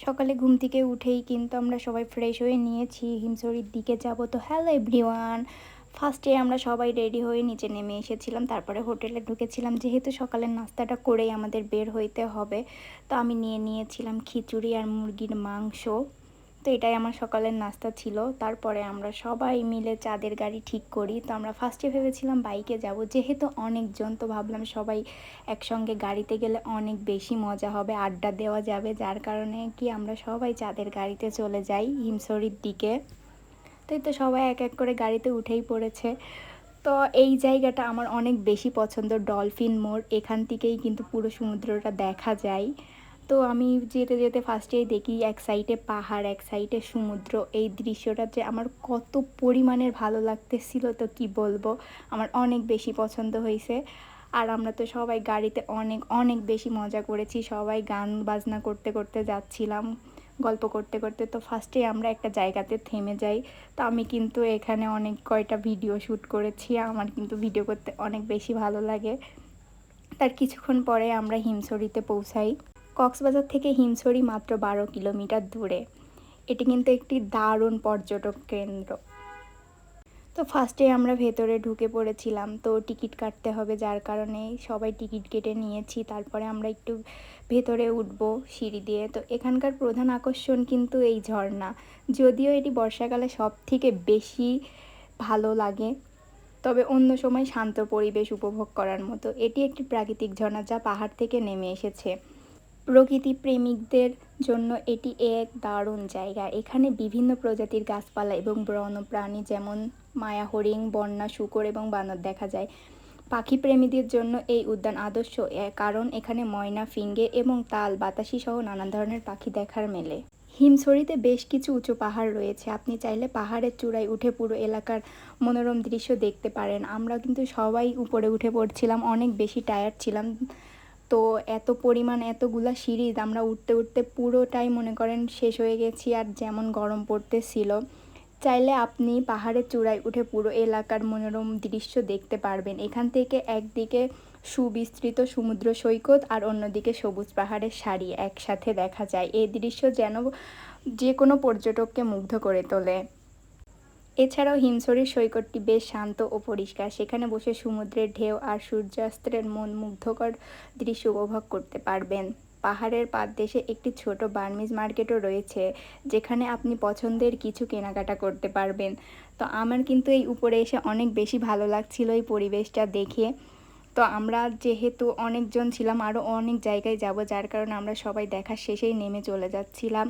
সকালে ঘুম থেকে উঠেই কিন্তু আমরা সবাই ফ্রেশ হয়ে নিয়েছি, হিমছড়ির দিকে যাব। তো হ্যালো এভরিওয়ান, ফার্স্টে আমরা সবাই রেডি হয়ে নিচে নেমে এসেছিলাম, তারপরে হোটেলে ঢুকেছিলাম। যেহেতু সকালের নাস্তাটা করেই আমাদের বের হইতে হবে, তো আমি নিয়ে নিয়েছিলাম খিচুড়ি আর মুরগির মাংস। তো এটাই আমার সকালের নাস্তা ছিল। তারপরে আমরা সবাই মিলে চাঁদের গাড়ি ঠিক করি। তো আমরা ফার্স্টে ভেবেছিলাম বাইকে যাব, যেহেতু অনেকজন, তো ভাবলাম সবাই একসঙ্গে গাড়িতে গেলে অনেক বেশি মজা হবে, আড্ডা দেওয়া যাবে, যার কারণে কি আমরা সবাই চাঁদের গাড়িতে চলে যাই হিমছড়ির দিকে। তো সবাই এক এক করে গাড়িতে উঠেই পড়েছে। তো এই জায়গাটা আমার অনেক বেশি পছন্দ, ডলফিন মোড়, এখান থেকেই কিন্তু পুরো সমুদ্রটা দেখা যায়। তো আমি যেতে যেতে ফার্স্টেই দেখি এক সাইডে পাহাড়, এক সাইডে সমুদ্র। এই দৃশ্যটা যে আমার কত পরিমাণের ভালো লাগতেছিল, তো কি বলবো, আমার অনেক বেশি পছন্দ হয়েছে। আর আমরা তো সবাই গাড়িতে অনেক অনেক বেশি মজা করেছি, সবাই গান বাজনা করতে করতে যাচ্ছিলাম, গল্প করতে করতে। তো ফার্স্টে আমরা একটা জায়গাতে থেমে যাই। তো আমি কিন্তু এখানে অনেক কয়টা ভিডিও শ্যুট করেছি, আমার কিন্তু ভিডিও করতে অনেক বেশি ভালো লাগে। তার কিছুক্ষণ পরে আমরা হিমছড়িতে পৌঁছাই। কক্সবাজার থেকে হিমছড়ি মাত্র 12 কিলোমিটার দূরে। এটি কিন্তু একটি দারুণ পর্যটক কেন্দ্র। তো ফার্স্টে আমরা ভেতরে ঢুকে পড়েছিলাম, তো টিকিট কাটতে হবে, যার কারণে সবাই টিকিট কেটে নিয়েছি। তারপরে আমরা একটু ভেতরে উঠব সিঁড়ি দিয়ে। তো এখানকার প্রধান আকর্ষণ কিন্তু এই ঝর্ণা, যদিও এটি বর্ষাকালে সব থেকে বেশি ভালো লাগে, তবে অন্য সময় শান্ত পরিবেশ উপভোগ করার মতো। এটি একটি প্রাকৃতিক ঝর্ণা যা পাহাড় থেকে নেমে এসেছে। প্রকৃতি প্রেমিকদের জন্য এটি এক দারুণ জায়গা। এখানে বিভিন্ন প্রজাতির গাছপালা এবং বন্যপ্রাণী যেমন মায়া হরিণ, বন্যা শূকর এবং বানর দেখা যায়। পাখি প্রেমীদের জন্য এই উদ্যান আদর্শ, কারণ এখানে ময়না, ফিঙ্গে এবং তাল, বাতাসি সহ নানান ধরনের পাখি দেখার মেলে। হিমছড়িতে বেশ কিছু উঁচু পাহাড় রয়েছে, আপনি চাইলে পাহাড়ের চূড়ায় উঠে পুরো এলাকার মনোরম দৃশ্য দেখতে পারেন। আমরা কিন্তু সবাই উপরে উঠে পড়ছিলাম, অনেক বেশি টায়ার্ড ছিলাম। তো এত পরিমাণ এতগুলা সিঁড়ি আমরা উঠতে উঠতে পুরোটাই মনে করেন শেষ হয়ে গেছি, আর যেমন গরম পড়তেছিল। চাইলে আপনি পাহাড়ের চূড়ায় উঠে পুরো এলাকার মনোরম দৃশ্য দেখতে পারবেন। এখান থেকে একদিকে সুবিস্তৃত সমুদ্র সৈকত আর অন্যদিকে সবুজ পাহাড়ের সারি একসাথে দেখা যায়। এই দৃশ্য যেন যে কোনো পর্যটককে মুগ্ধ করে তোলে। এছাড়াও হিমছড়ির সৈকতটি বেশ শান্ত ও পরিষ্কার, সেখানে বসে সমুদ্রের ঢেউ আর সূর্যাস্তের মন মুগ্ধকর দৃশ্য উপভোগ করতে পারবেন। পাহাড়ের পাদদেশে একটি ছোট বার্মিজ মার্কেটও রয়েছে, যেখানে আপনি পছন্দের কিছু কেনাকাটা করতে পারবেন। তো আমার কিন্তু এই উপরে এসে অনেক বেশি ভালো লাগছিল এই পরিবেশটা দেখে। তো আমরা যেহেতু অনেকজন ছিলাম, আরও অনেক জায়গায় যাব, যার কারণে আমরা সবাই দেখা শেষেই নেমে চলে যাচ্ছিলাম।